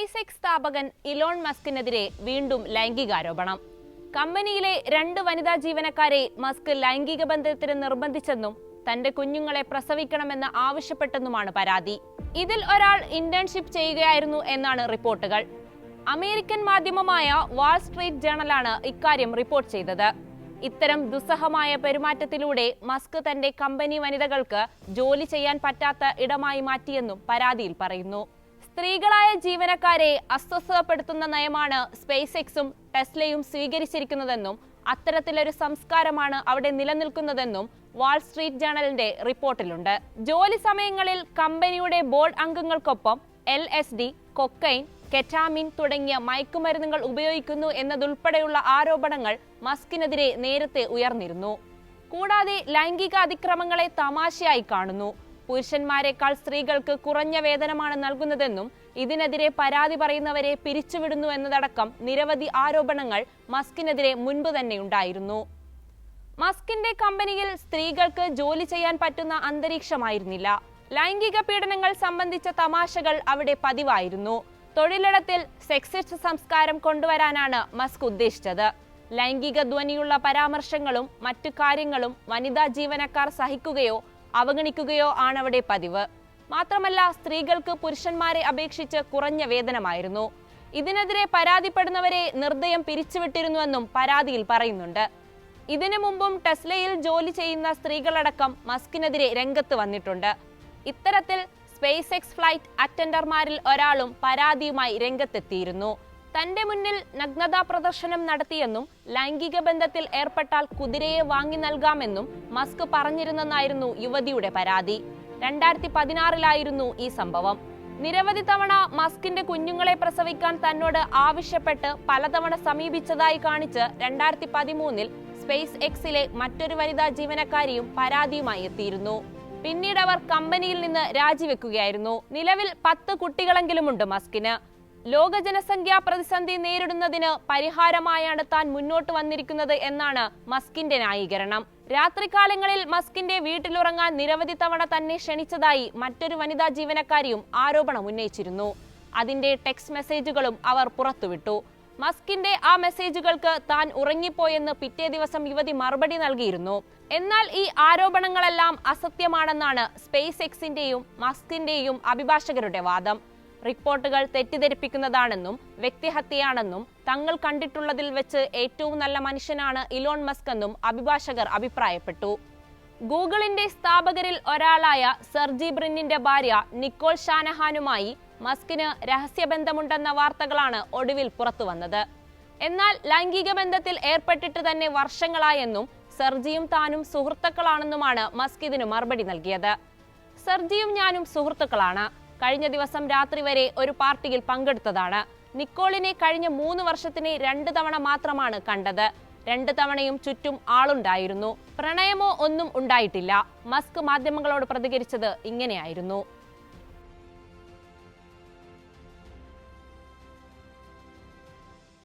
Space X സ്ഥാപകൻ Elon മസ്കിനെതിരെ വീണ്ടും ലൈംഗികാരോപണം. കമ്പനിയിലെ 2 വനിതാ ജീവനക്കാരെ മസ്ക് ലൈംഗിക ബന്ധത്തിന് നിർബന്ധിച്ചെന്നും തന്റെ കുഞ്ഞുങ്ങളെ പ്രസവിക്കണമെന്ന് ആവശ്യപ്പെട്ടെന്നുമാണ് പരാതി. ഇതിൽ ഒരാൾ ഇന്റേൺഷിപ്പ് ചെയ്യുകയായിരുന്നു എന്നാണ് റിപ്പോർട്ടുകൾ. അമേരിക്കൻ മാധ്യമമായ വാൾ സ്ട്രീറ്റ് ജേണലാണ് ഇക്കാര്യം റിപ്പോർട്ട് ചെയ്തത്. ഇത്തരം ദുസ്സഹമായ പെരുമാറ്റത്തിലൂടെ മസ്ക് തന്റെ കമ്പനി വനിതകൾക്ക് ജോലി ചെയ്യാൻ പറ്റാത്ത ഇടമായി മാറ്റിയെന്നും പരാതിയിൽ പറയുന്നു. സ്ത്രീകളായ ജീവനക്കാരെ അസ്വസ്ഥപ്പെടുത്തുന്ന നയമാണ് സ്പേസ് എക്സും ടെസ്ലയും സ്വീകരിച്ചിരിക്കുന്നതെന്നും അത്തരത്തിലൊരു സംസ്കാരമാണ് അവിടെ നിലനിൽക്കുന്നതെന്നും വാൾ സ്ട്രീറ്റ് ജേണലിന്റെ റിപ്പോർട്ടിലുണ്ട്. ജോലി സമയങ്ങളിൽ കമ്പനിയുടെ ബോർഡ് അംഗങ്ങൾക്കൊപ്പം LSD, കൊക്കൈൻ, കെറ്റാമിൻ തുടങ്ങിയ മയക്കുമരുന്നുകൾ ഉപയോഗിക്കുന്നു എന്നതുൾപ്പെടെയുള്ള ആരോപണങ്ങൾ മസ്കിനെതിരെ നേരത്തെ ഉയർന്നിരുന്നു. കൂടാതെ ലൈംഗിക അതിക്രമങ്ങളെ തമാശയായി കാണുന്നു. പുരുഷന്മാരെക്കാൾ സ്ത്രീകൾക്ക് കുറഞ്ഞ വേതനമാണ് നൽകുന്നതെന്നും ഇതിനെതിരെ പരാതി പറയുന്നവരെ പിരിച്ചുവിടുന്നു എന്നതടക്കം നിരവധി ആരോപണങ്ങൾ മസ്കിനെതിരെ മുൻപ് തന്നെ ഉണ്ടായിരുന്നു. മസ്കിന്റെ കമ്പനിയിൽ സ്ത്രീകൾക്ക് ജോലി ചെയ്യാൻ പറ്റുന്ന അന്തരീക്ഷമായിരുന്നില്ല. ലൈംഗിക പീഡനങ്ങൾ സംബന്ധിച്ച തമാശകൾ അവിടെ പതിവായിരുന്നു. തൊഴിലിടത്തിൽ സെക്സിസ്റ്റ് സംസ്കാരം കൊണ്ടുവരാനാണ് മസ്ക് ഉദ്ദേശിച്ചത്. ലൈംഗിക ധ്വനിയുള്ള പരാമർശങ്ങളും മറ്റു കാര്യങ്ങളും വനിതാ ജീവനക്കാർ സഹിക്കുകയോ അവഗണിക്കുകയോ ആണവിടെ പതിവ്. മാത്രമല്ല, സ്ത്രീകൾക്ക് പുരുഷന്മാരെ അപേക്ഷിച്ച് കുറഞ്ഞ വേതനമായിരുന്നു. ഇതിനെതിരെ പരാതിപ്പെടുന്നവരെ നിർദ്ദയം പിരിച്ചുവിട്ടിരുന്നുവെന്നും പരാതിയിൽ പറയുന്നുണ്ട്. ഇതിനു മുമ്പും ടെസ്ലയിൽ ജോലി ചെയ്യുന്ന സ്ത്രീകളടക്കം മസ്കിനെതിരെ രംഗത്ത് വന്നിട്ടുണ്ട്. ഇത്തരത്തിൽ സ്പേസ് എക്സ് ഫ്ലൈറ്റ് അറ്റൻഡർമാരിൽ ഒരാളും പരാതിയുമായി രംഗത്തെത്തിയിരുന്നു. തന്റെ മുന്നിൽ നഗ്നതാ പ്രദർശനം നടത്തിയെന്നും ലൈംഗിക ബന്ധത്തിൽ ഏർപ്പെട്ടാൽ കുതിരയെ വാങ്ങി നൽകാമെന്നും മസ്ക് പറഞ്ഞിരുന്നെന്നായിരുന്നു യുവതിയുടെ പരാതി. 2016 ഈ സംഭവം. നിരവധി തവണ മസ്കിന്റെ കുഞ്ഞുങ്ങളെ പ്രസവിക്കാൻ തന്നോട് ആവശ്യപ്പെട്ട് പലതവണ സമീപിച്ചതായി കാണിച്ച് 2013 സ്പേസ് എക്സിലെ മറ്റൊരു വനിതാ ജീവനക്കാരിയും പരാതിയുമായി എത്തിയിരുന്നു. പിന്നീട് അവർ കമ്പനിയിൽ നിന്ന് രാജിവെക്കുകയായിരുന്നു. നിലവിൽ 10 കുട്ടികളെങ്കിലുമുണ്ട് മസ്കിന്. ലോക ജനസംഖ്യാ പ്രതിസന്ധി നേരിടുന്നതിന് പരിഹാരമായാണ് താൻ മുന്നോട്ട് വന്നിരിക്കുന്നത് എന്നാണ് മസ്കിന്റെ ന്യായീകരണം. രാത്രികാലങ്ങളിൽ മസ്കിന്റെ വീട്ടിലുറങ്ങാൻ നിരവധി തവണ തന്നെ ക്ഷണിച്ചതായി മറ്റൊരു വനിതാ ജീവനക്കാരിയും ആരോപണം ഉന്നയിച്ചിരുന്നു. അതിന്റെ ടെക്സ്റ്റ് മെസ്സേജുകളും അവർ പുറത്തുവിട്ടു. മസ്കിന്റെ ആ മെസ്സേജുകൾക്ക് താൻ ഉറങ്ങിപ്പോയെന്ന് പിറ്റേ ദിവസം യുവതി മറുപടി നൽകിയിരുന്നു. എന്നാൽ ഈ ആരോപണങ്ങളെല്ലാം അസത്യമാണെന്നാണ് സ്പേസ് എക്സിന്റെയും മസ്കിന്റെയും അഭിഭാഷകരുടെ വാദം. റിപ്പോർട്ടുകൾ തെറ്റിദ്ധരിപ്പിക്കുന്നതാണെന്നും വ്യക്തിഹത്യയാണെന്നും തങ്ങൾ കണ്ടിട്ടുള്ളതിൽ വെച്ച് ഏറ്റവും നല്ല മനുഷ്യനാണ് ഇലോൺ മസ്ക് എന്നും അഭിഭാഷകർ അഭിപ്രായപ്പെട്ടു. ഗൂഗിളിന്റെ സ്ഥാപകരിൽ ഒരാളായ സെർജി ബ്രിന്നിന്റെ ഭാര്യ നിക്കോൾ ഷാനഹാനുമായി മസ്കിന് രഹസ്യബന്ധമുണ്ടെന്ന വാർത്തകളാണ് ഒടുവിൽ പുറത്തുവന്നത്. എന്നാൽ ലൈംഗിക ബന്ധത്തിൽ ഏർപ്പെട്ടിട്ട് തന്നെ വർഷങ്ങളായെന്നും സെർജിയും താനും സുഹൃത്തുക്കളാണെന്നുമാണ് മസ്ക് ഇതിനു മറുപടി നൽകിയത്. സെർജിയും ഞാനും സുഹൃത്തുക്കളാണ്. കഴിഞ്ഞ ദിവസം രാത്രി വരെ ഒരു പാർട്ടിയിൽ പങ്കെടുത്തതാണ്. നിക്കോളിനെ കഴിഞ്ഞ 3 വർഷത്തിന് 2 തവണ മാത്രമാണ് കണ്ടത്. 2 തവണയും ചുറ്റും ആളുണ്ടായിരുന്നു. പ്രണയമോ ഒന്നും ഉണ്ടായിട്ടില്ല. മസ്ക് മാധ്യമങ്ങളോട് പ്രതികരിച്ചത് ഇങ്ങനെയായിരുന്നു.